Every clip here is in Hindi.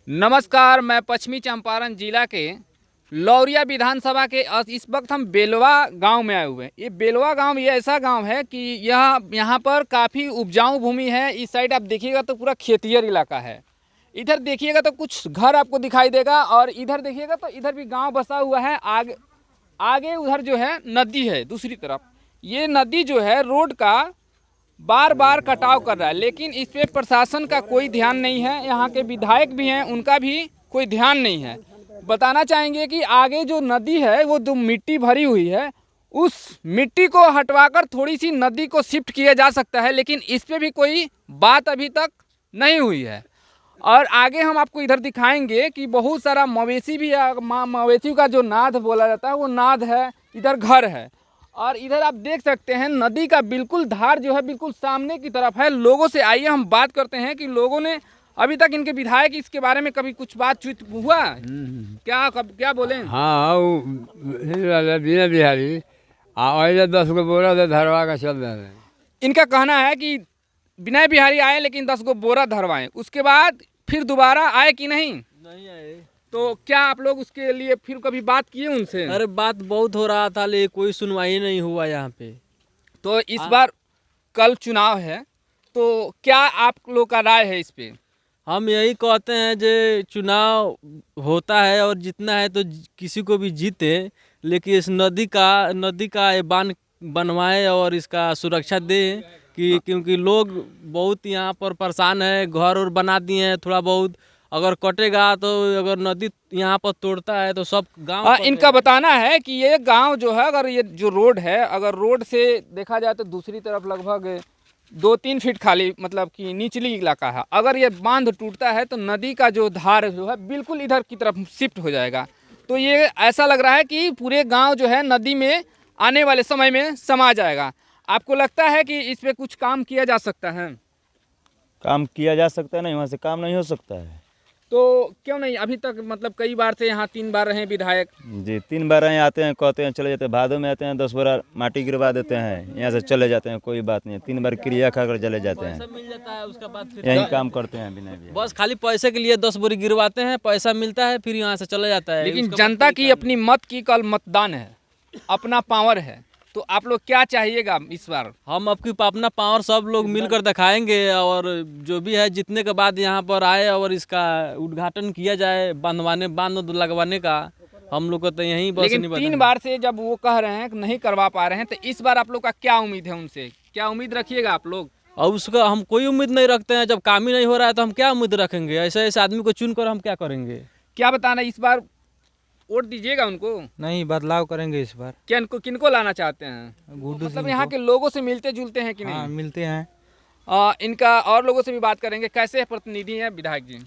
नमस्कार, मैं पश्चिमी चंपारण जिला के लौरिया विधानसभा के इस वक्त हम बेलवा गांव में आए हुए हैं। ये बेलवा गांव ये ऐसा गांव है कि यहाँ पर काफ़ी उपजाऊ भूमि है। इस साइड आप देखिएगा तो पूरा खेतियर इलाका है। इधर देखिएगा तो कुछ घर आपको दिखाई देगा और इधर देखिएगा तो इधर भी गांव बसा हुआ है। आगे आगे उधर जो है नदी है दूसरी तरफ। ये नदी जो है रोड का बार बार कटाव कर रहा है, लेकिन इस पे प्रशासन का कोई ध्यान नहीं है। यहाँ के विधायक भी हैं, उनका भी कोई ध्यान नहीं है। बताना चाहेंगे कि आगे जो नदी है वो जो मिट्टी भरी हुई है, उस मिट्टी को हटवाकर थोड़ी सी नदी को शिफ्ट किया जा सकता है, लेकिन इस पे भी कोई बात अभी तक नहीं हुई है। और आगे हम आपको इधर दिखाएंगे कि बहुत सारा मवेशी भी है। मवेशी का जो नाद बोला जाता है वो नाद है, इधर घर है। और इधर आप देख सकते हैं नदी का बिल्कुल धार जो है बिल्कुल सामने की तरफ है। लोगों से आइए हम बात करते हैं कि लोगों ने अभी तक इनके विधायक इसके बारे में कभी कुछ बातचीत हुआ? क्या बोले? हाँ बीना बिहारी आए 10 गो बोरा से धरवा का चल रहे हैं। इनका कहना है कि विनय बिहारी आए लेकिन 10 गो बोरा धरवाएं, उसके बाद फिर दोबारा आए कि नहीं आए। तो क्या आप लोग उसके लिए फिर कभी बात किए उनसे? अरे बात बहुत हो रहा था लेकिन कोई सुनवाई नहीं हुआ यहाँ पे। तो इस बार कल चुनाव है, तो क्या आप लोग का राय है इस पे? हम यही कहते हैं जो चुनाव होता है और जितना है तो किसी को भी जीते, लेकिन इस नदी का ये बांध बनवाए और इसका सुरक्षा दे क्योंकि लोग बहुत यहाँ पर परेशान है। घर और बना दिए हैं थोड़ा बहुत, अगर कटेगा तो अगर नदी यहाँ पर तोड़ता है तो सब गांव इनका बताना है कि ये गांव जो है, अगर ये जो रोड है, अगर रोड से देखा जाए तो दूसरी तरफ लगभग 2-3 फीट खाली मतलब कि निचली इलाका है। अगर ये बांध टूटता है तो नदी का जो धार जो है बिल्कुल इधर की तरफ शिफ्ट हो जाएगा। तो ये ऐसा लग रहा है कि पूरे गाँव जो है नदी में आने वाले समय में समा जाएगा। आपको लगता है कि इस पर कुछ काम किया जा सकता है? काम किया जा सकता है, नहीं वहाँ से काम नहीं हो सकता है। तो क्यों नहीं? अभी तक मतलब कई बार से यहाँ 3 बार रहे विधायक जी 3 बार यहाँ आते हैं, कहते हैं चले जाते हैं। भादों में आते हैं 10 बोरा माटी गिरवा देते हैं, यहाँ से चले जाते हैं, कोई बात नहीं है। 3 बार क्रिया खाकर चले जाते हैं, मिल जाता है उसका बाद फिर यही काम करते हैं बिना भी। बस खाली पैसे के लिए 10 बोरी गिरवाते हैं, पैसा मिलता है फिर यहाँ से चला जाता है। लेकिन जनता की अपनी मत की कल मतदान है, अपना पावर है, तो आप लोग क्या चाहिएगा इस बार? हम अपना पावर सब लोग मिलकर दिखाएंगे और जो भी है जीतने के बाद यहाँ पर आए और इसका उद्घाटन किया जाए, बांध लगवाने का। हम लोग को तो यही बस लेकिन 3 बार से जब वो कह रहे हैं कि नहीं करवा पा रहे हैं, तो इस बार आप लोग का क्या उम्मीद है उनसे? क्या उम्मीद रखिएगा आप लोग? और उसका हम कोई उम्मीद नहीं रखते हैं। जब काम ही नहीं हो रहा है तो हम क्या उम्मीद रखेंगे? ऐसे ऐसे आदमी को चुन कर हम क्या करेंगे? क्या बताना, इस बार वोट दीजिएगा उनको? नहीं, बदलाव करेंगे इस बार। क्या किनको लाना चाहते हैं? गुड्डू मतलब सिंह यहाँ को। के लोगों से मिलते जुलते हैं कि नहीं? हाँ, मिलते हैं। इनका और लोगों से भी बात करेंगे। कैसे प्रतिनिधि हैं विधायक जी?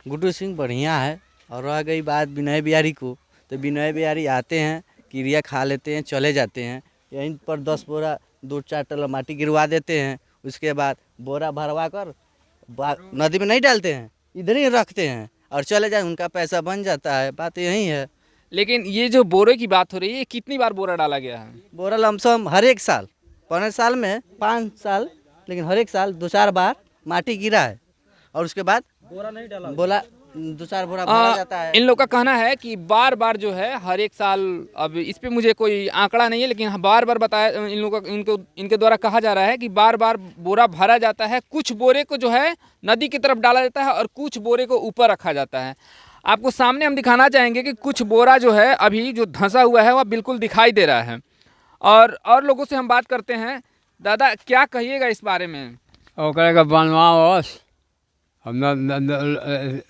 गुड्डू सिंह बढ़िया है। और रह गई बात विनय बिहारी को, तो विनय बिहारी आते हैं, क्रिया खा लेते हैं, चले जाते हैं। यहीं पर 10 बोरा 2-4 टल माटी गिरवा देते हैं, उसके बाद बोरा भरवा कर नदी में नहीं डालते हैं, इधर ही रखते हैं और चले जाए, उनका पैसा बन जाता है। बात यही है। लेकिन ये जो बोरे की बात हो रही है, कितनी बार बोरा डाला गया है? बोरा लमसम हर एक साल, 5 साल में 5 साल, लेकिन हर एक साल 2-4 बार माटी गिरा है और उसके बाद बोरा नहीं डाला, बोला 2-4 बोरा भरा जाता है। इन लोग का कहना है कि बार बार जो है हर एक साल, अब इस पे मुझे कोई आंकड़ा नहीं है, लेकिन बार बार बताया इन लोगों का, इनके द्वारा कहा जा रहा है कि बार बार बोरा भरा जाता है। कुछ बोरे को जो है नदी की तरफ डाला जाता है और कुछ बोरे को ऊपर रखा जाता है। आपको सामने हम दिखाना चाहेंगे कि कुछ बोरा जो है अभी जो धंसा हुआ है वह बिल्कुल दिखाई दे रहा है। और लोगों से हम बात करते हैं। दादा, क्या कहिएगा इस बारे में? ओकरा का बनवाओ हम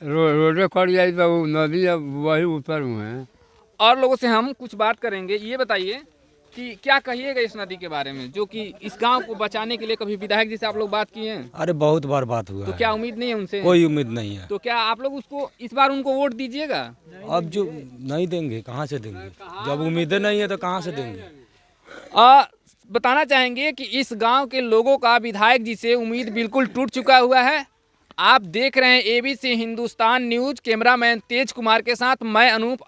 रोडे कट जाए तो नदी वही ऊपर हुए हैं। और लोगों से हम कुछ बात करेंगे। ये बताइए कि क्या कहिएगा इस नदी के बारे में, जो कि इस गांव को बचाने के लिए कभी विधायक जी से आप लोग बात किए हैं? अरे बहुत बार बात हुआ तो है। क्या उम्मीद नहीं है उनसे? कोई उम्मीद नहीं है। तो क्या आप लोग उसको इस बार उनको वोट दीजिएगा? अब जो नहीं देंगे कहाँ से देंगे? जब उम्मीदें नहीं है तो कहाँ से देंगे? बताना चाहेंगे कि इस गांव के लोगों का विधायक जी से उम्मीद बिल्कुल टूट चुका हुआ है। आप देख रहे हैं ABC हिंदुस्तान न्यूज। कैमरामैन तेज कुमार के साथ मैं अनूप।